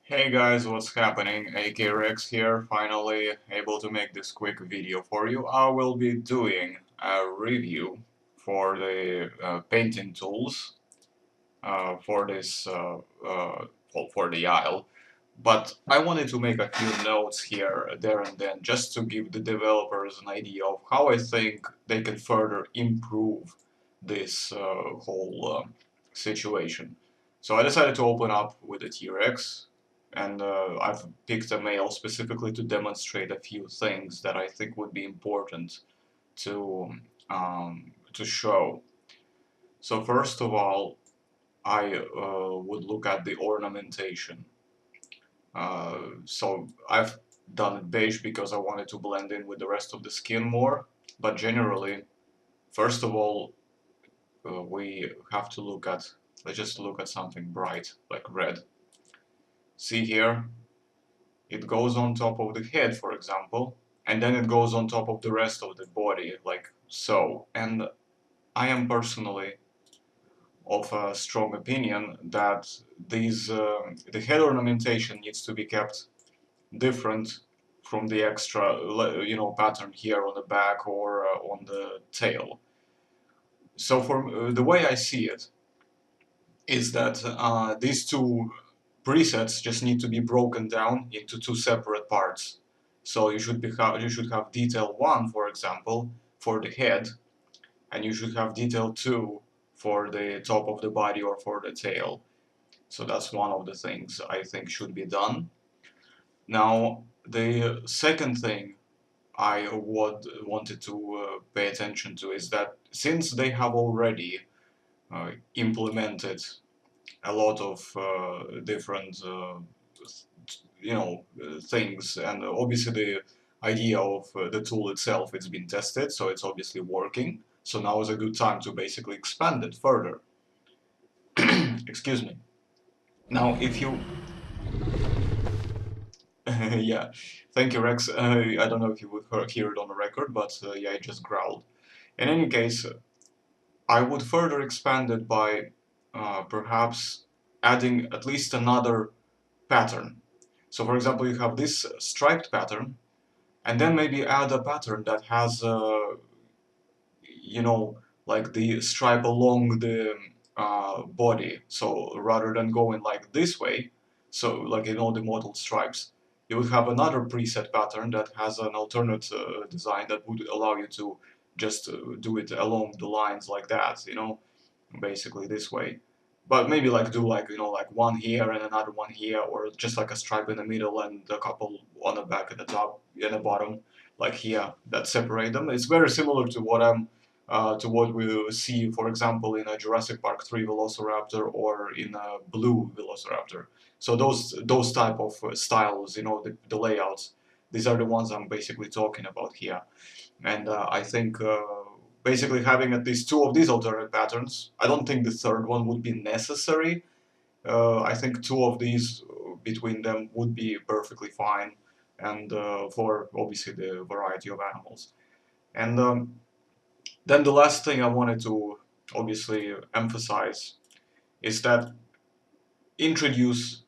Hey guys, what's happening? AK Rex here, finally able to make this quick video for you. I will be doing a review for the painting tools for this for the aisle, but I wanted to make a few notes here, there and then, just to give the developers an idea of how I think they can further improve this whole situation. So I decided to open up with a T-Rex, and I've picked a male specifically to demonstrate a few things that I think would be important to show. So first of all, I would look at the ornamentation. So I've done it beige because I wanted to blend in with the rest of the skin more, but generally, first of all, we have to look at, let's just look at something bright, like red. See here, it goes on top of the head, for example, and then it goes on top of the rest of the body, like so. And I am personally of a strong opinion that the head ornamentation needs to be kept different from the extra pattern here on the back or on the tail. So for the way I see it is that these two presets just need to be broken down into two separate parts. So you should have detail 1, for example, for the head, and you should have detail 2 for the top of the body or for the tail. So that's one of the things I think should be done. Now, the second thing I wanted to pay attention to is that since they have already implemented a lot of different things, and obviously the idea of the tool itself, it's been tested, so it's obviously working. So now is a good time to basically expand it further. Excuse me. Now, if you yeah, thank you, Rex. I don't know if you would hear it on the record, but yeah, I just growled. In any case, I would further expand it by perhaps adding at least another pattern. So, for example, you have this striped pattern, and then maybe add a pattern that has, you know, like the stripe along the body. So rather than going like this way, so like in all the model stripes, you would have another preset pattern that has an alternate design that would allow you to just do it along the lines like that, basically this way. But maybe like do like, like one here and another one here, or just like a stripe in the middle and a couple on the back and the top and the bottom, like here, that separate them. It's very similar to what we see, for example, in a Jurassic Park 3 Velociraptor or in a Blue Velociraptor. So those type of styles, the layouts, these are the ones I'm basically talking about here. And I think basically having at least two of these alternate patterns, I don't think the third one would be necessary. I think two of these between them would be perfectly fine, and for obviously the variety of animals. And then the last thing I wanted to obviously emphasize is that introduce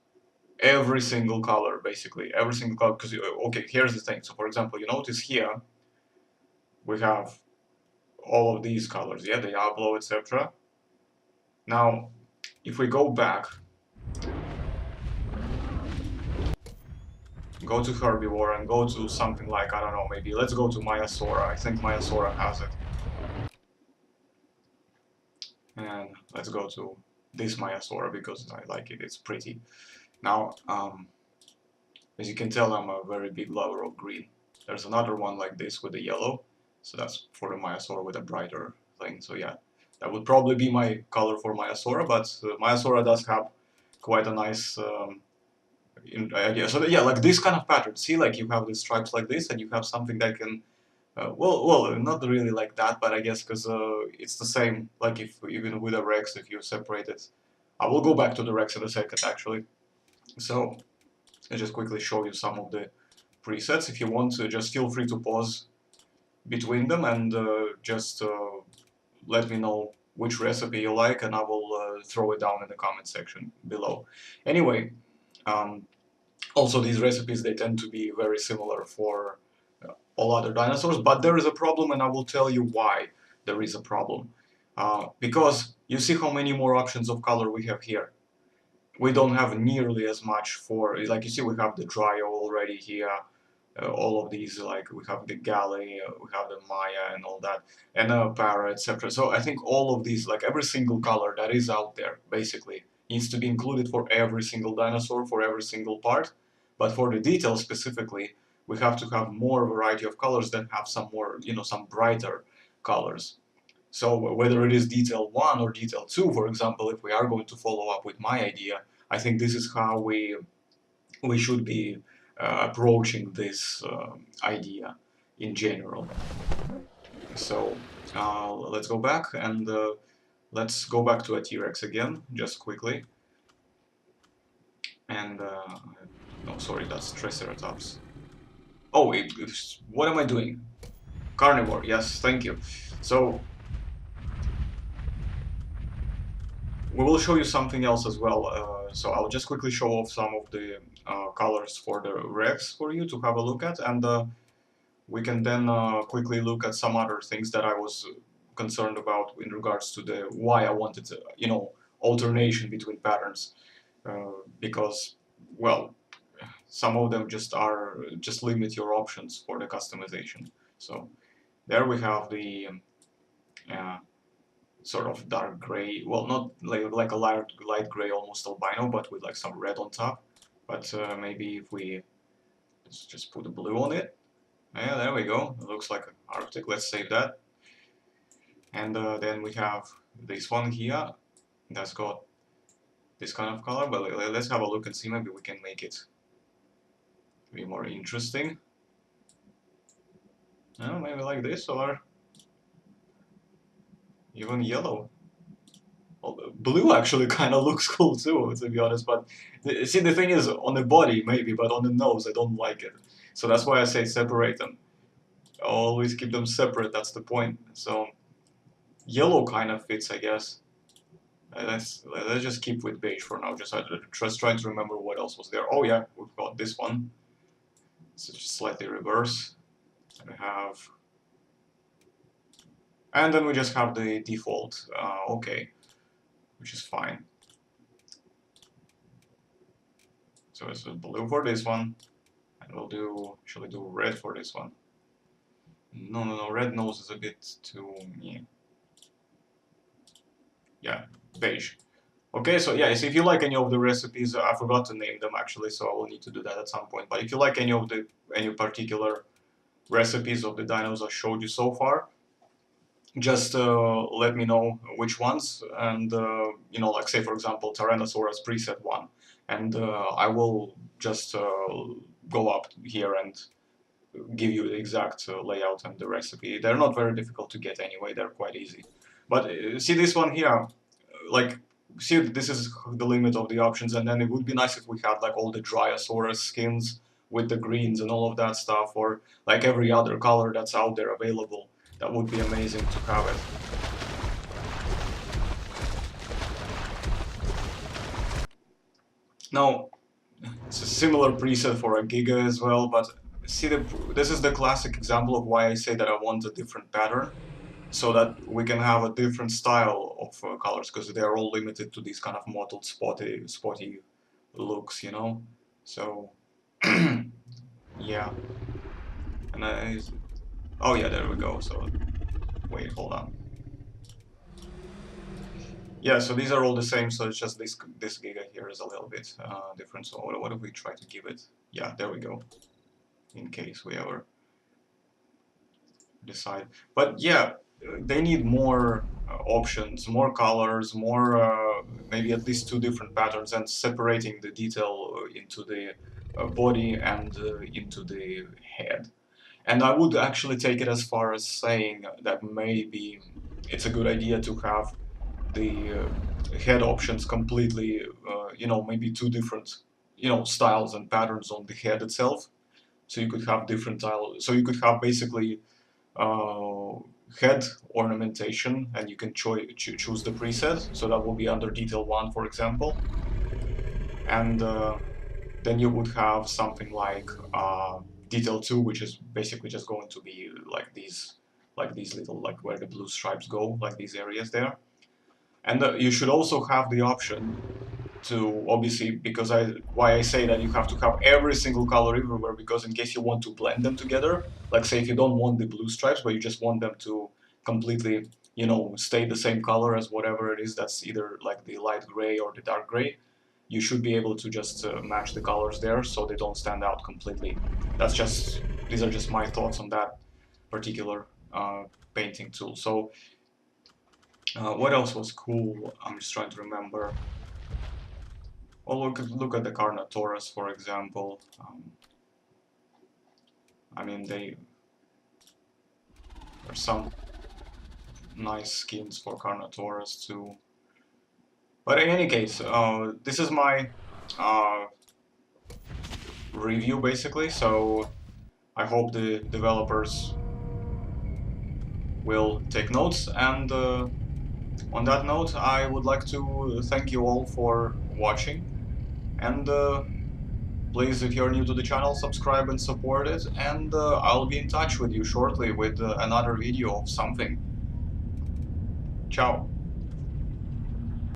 every single color, basically every single color. Because okay, here's the thing. So for example, you notice here we have all of these colors, yeah, the Diablo, etc. Now, if we go back, go to herbivore and go to something like, I don't know, maybe let's go to Myasora. I think Myasora has it. And let's go to this Myasora because I like it, it's pretty. Now, as you can tell, I'm a very big lover of green. There's another one like this with the yellow, so that's for the Myasora with a brighter thing. So yeah, that would probably be my color for Myasora, but Myasora does have quite a nice idea. So yeah, like this kind of pattern. See, like you have the stripes like this, and you have something that can, not really like that, but I guess because it's the same. Like if even with a Rex, if you separate it, I will go back to the Rex in a second, actually. So I'll just quickly show you some of the presets. If you want to, just feel free to pause between them and just let me know which recipe you like, and I will throw it down in the comment section below. Anyway, um, Also, these recipes, they tend to be very similar for all other dinosaurs, but there is a problem, and I will tell you why there is a problem. Because you see how many more options of color we have here. We don't have nearly as much for, like you see, we have the Dryo already here, all of these, like we have the Galley, we have the Maya and all that, and Para, etc. So I think all of these, like every single color that is out there, basically, needs to be included for every single dinosaur, for every single part. But for the details specifically, we have to have more variety of colors that have some more, some brighter colors. So whether it is detail 1 or detail 2, for example, if we are going to follow up with my idea, I think this is how we should be approaching this idea in general. So let's go back and let's go back to a T-Rex again, just quickly. And no, sorry, that's Triceratops. Oh, what am I doing? Carnivore, yes, thank you. So we will show you something else as well. So I'll just quickly show off some of the colors for the Rex for you to have a look at, and we can then quickly look at some other things that I was concerned about in regards to the why I wanted to, alternation between patterns, because, well, some of them just limit your options for the customization. So there we have the uh, sort of dark gray, well, not like a light gray, almost albino, but with like some red on top. But maybe if we let's just put a blue on it. Yeah, there we go. It looks like Arctic. Let's save that. And then we have this one here that's got this kind of color, but let's have a look and see. Maybe we can make it be more interesting. Maybe like this, or even yellow. Well, blue actually kind of looks cool too, to be honest. But see, the thing is, on the body maybe, but on the nose I don't like it. So that's why I say separate them. Always keep them separate. That's the point. So yellow kind of fits, I guess. Let's just keep with beige for now. Just trying to remember what else was there. Oh yeah, we've got this one. So just slightly reverse. We have, and then we just have the default. Okay, which is fine. So it's a blue for this one, and we'll do. Shall we do red for this one? No. Red nose is a bit too. Yeah, beige. Okay, so yeah, so if you like any of the recipes, I forgot to name them actually, so I will need to do that at some point. But if you like any particular recipes of the dinos I showed you so far, just let me know which ones, and like say for example Tyrannosaurus preset one, and I will just go up here and give you the exact layout and the recipe. They're not very difficult to get anyway; they're quite easy. But see this one here, like see this is the limit of the options, and then it would be nice if we had like all the Dryosaurus skins with the greens and all of that stuff, or like every other color that's out there available. That would be amazing to have it. Now, it's a similar preset for a Giga as well, but see, this is the classic example of why I say that I want a different pattern, so that we can have a different style of colors, because they are all limited to these kind of mottled, spotty looks, So, yeah. And oh yeah, there we go. So, wait, hold on. Yeah, so these are all the same, so it's just this Giga here is a little bit different. So what if we try to give it? Yeah, there we go. In case we ever decide. But yeah, they need more options, more colors, more maybe at least two different patterns, and separating the detail into the body and into the head. And I would actually take it as far as saying that maybe it's a good idea to have the head options completely, maybe two different, styles and patterns on the head itself. So you could have different tile. So you could have basically uh, head ornamentation, and you can choose the preset. So that will be under detail 1, for example. And then you would have something like detail 2, which is basically just going to be like these little, like where the blue stripes go, like these areas there. And you should also have the option to, obviously, because why I say that you have to have every single color everywhere, because in case you want to blend them together, like say if you don't want the blue stripes, but you just want them to completely, you know, stay the same color as whatever it is that's either like the light gray or the dark gray, you should be able to just match the colors there so they don't stand out completely. That's just, these are just my thoughts on that particular painting tool. So what else was cool? I'm just trying to remember. Oh, look at the Carnotaurus, for example. I mean, there's some nice skins for Carnotaurus too. But in any case, this is my uh, review basically. So I hope the developers will take notes. And on that note, I would like to thank you all for watching. And please, if you're new to the channel, subscribe and support it, and I'll be in touch with you shortly with another video of something. Ciao!